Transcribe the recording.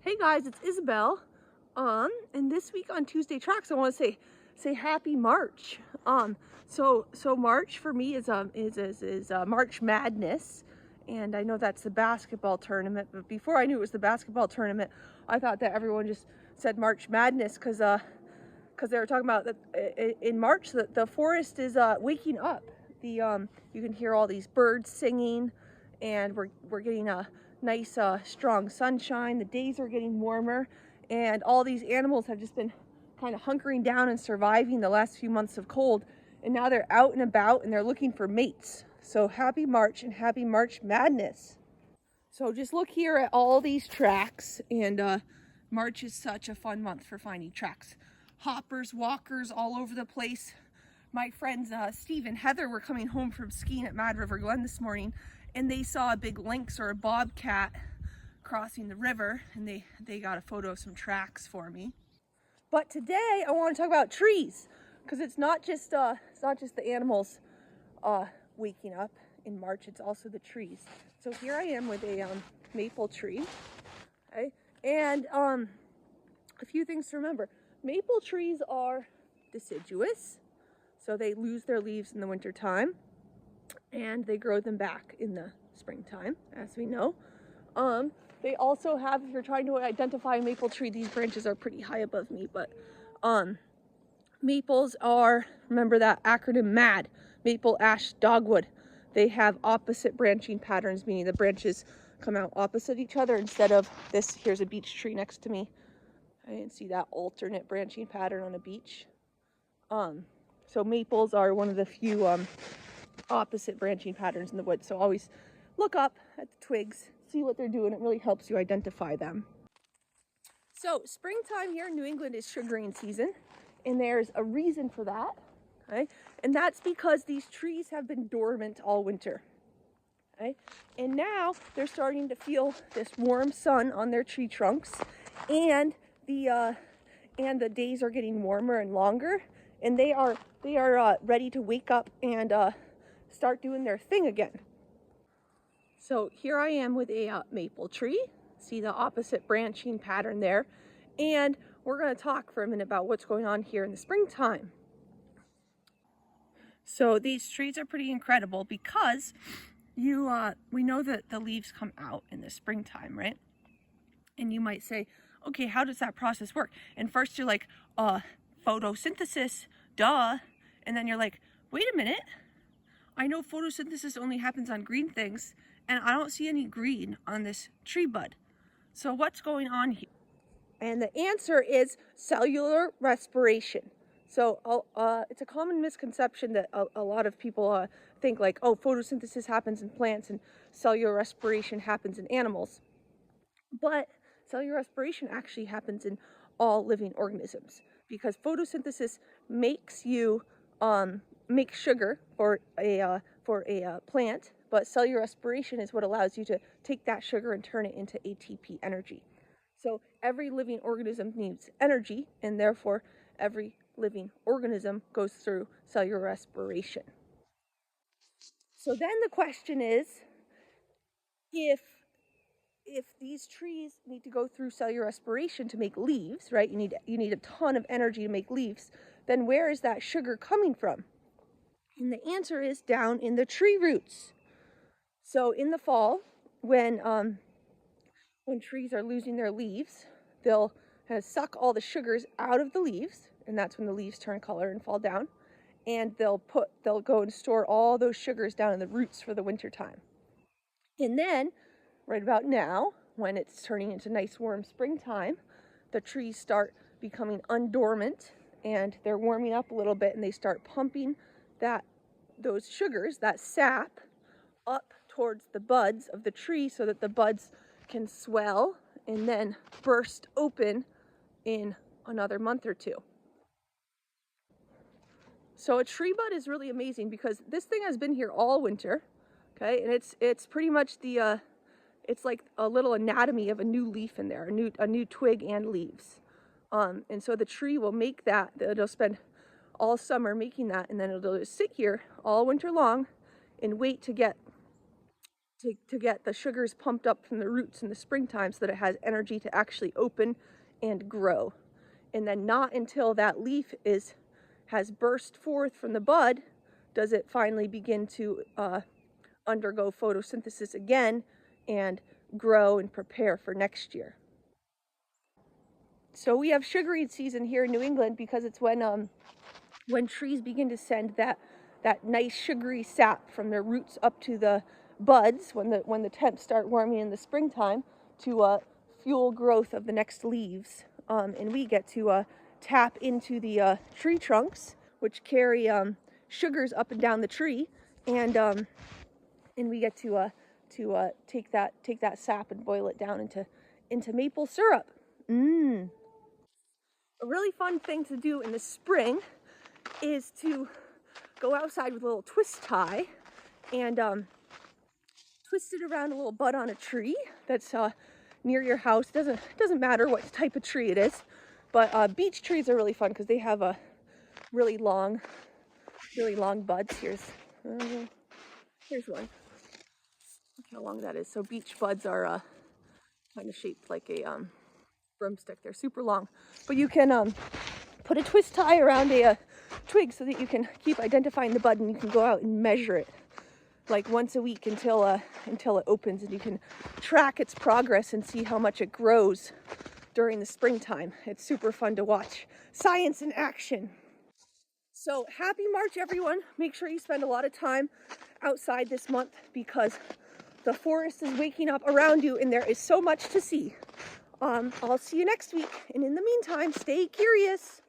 Hey guys, it's Isabel. And this week on Tuesday Tracks, I want to say Happy March. So March for me is March Madness, and I know that's the basketball tournament. But before I knew it was the basketball tournament, I thought that everyone just said March Madness because they were talking about that in March that the forest is waking up. You can hear all these birds singing, and we're getting a nice strong sunshine. The days are getting warmer, and all these animals have just been kind of hunkering down and surviving the last few months of cold, and now they're out and about and they're looking for mates. So happy March and happy March Madness. So just look here at all these tracks, and March is such a fun month for finding tracks. Hoppers, walkers all over the place. My friends Steve and Heather were coming home from skiing at Mad River Glen this morning, and they saw a big lynx or a bobcat crossing the river, and they got a photo of some tracks for me. But today I want to talk about trees, because it's not just the animals waking up in March, it's also the trees. So here I am with a maple tree, okay? And a few things to remember. Maple trees are deciduous, so they lose their leaves in the winter time, and they grow them back in the springtime, as we know. They also have, if you're trying to identify a maple tree, these branches are pretty high above me, but maples are, remember that acronym MAD, maple, ash, dogwood. They have opposite branching patterns, meaning the branches come out opposite each other instead of this. Here's a beech tree next to me. I didn't see that alternate branching pattern on a beech. So maples are one of the few opposite branching patterns in the woods. So always look up at the twigs, see what they're doing. It really helps you identify them. So springtime here in New England is sugaring season, and there's a reason for that, okay? And that's because these trees have been dormant all winter, okay? And now they're starting to feel this warm sun on their tree trunks, and the days are getting warmer and longer, and they are ready to wake up and start doing their thing again. So here I am with a maple tree. See the opposite branching pattern there, and we're going to talk for a minute about what's going on here in the springtime. So these trees are pretty incredible because we know that the leaves come out in the springtime, right? And you might say, okay, how does that process work? And first you're like, photosynthesis, duh. And then you're like, wait a minute. I know photosynthesis only happens on green things, and I don't see any green on this tree bud. So what's going on here? And the answer is cellular respiration. So it's a common misconception that a lot of people think like, oh, photosynthesis happens in plants and cellular respiration happens in animals. But cellular respiration actually happens in all living organisms, because photosynthesis makes you make sugar for a plant, but cellular respiration is what allows you to take that sugar and turn it into ATP energy. So every living organism needs energy, and therefore every living organism goes through cellular respiration. So then the question is, if these trees need to go through cellular respiration to make leaves, right? You need a ton of energy to make leaves. Then where is that sugar coming from? And the answer is down in the tree roots. So in the fall, when trees are losing their leaves, they'll kind of suck all the sugars out of the leaves, and that's when the leaves turn color and fall down. And they'll go and store all those sugars down in the roots for the winter time. And then, right about now, when it's turning into nice warm springtime, the trees start becoming undormant, and they're warming up a little bit, and they start pumping those sugars, that sap, up towards the buds of the tree so that the buds can swell and then burst open in another month or two. So a tree bud is really amazing because this thing has been here all winter, okay? And it's pretty much it's like a little anatomy of a new leaf in there, a new twig and leaves. And so the tree will make that. It'll spend all summer making that, and then it'll just sit here all winter long and wait to get to get the sugars pumped up from the roots in the springtime so that it has energy to actually open and grow. And then not until that leaf has burst forth from the bud does it finally begin to undergo photosynthesis again and grow and prepare for next year. So we have sugarade season here in New England because it's when trees begin to send that nice sugary sap from their roots up to the buds when the temps start warming in the springtime to fuel growth of the next leaves. And we get to tap into the tree trunks, which carry sugars up and down the tree, and we get to take that sap and boil it down into maple syrup. A really fun thing to do in the spring is to go outside with a little twist tie and twist it around a little bud on a tree that's near your house. Doesn't matter what type of tree it is, but beech trees are really fun because they have a really long buds. Here's one. Look how long that is. So beech buds are kind of shaped like a broomstick. They're super long, but you can put a twist tie around a twig so that you can keep identifying the bud, and you can go out and measure it like once a week until it opens, and you can track its progress and see how much it grows during the springtime. It's super fun to watch. Science in action. So happy March, everyone. Make sure you spend a lot of time outside this month because the forest is waking up around you and there is so much to see. I'll see you next week. And in the meantime, stay curious.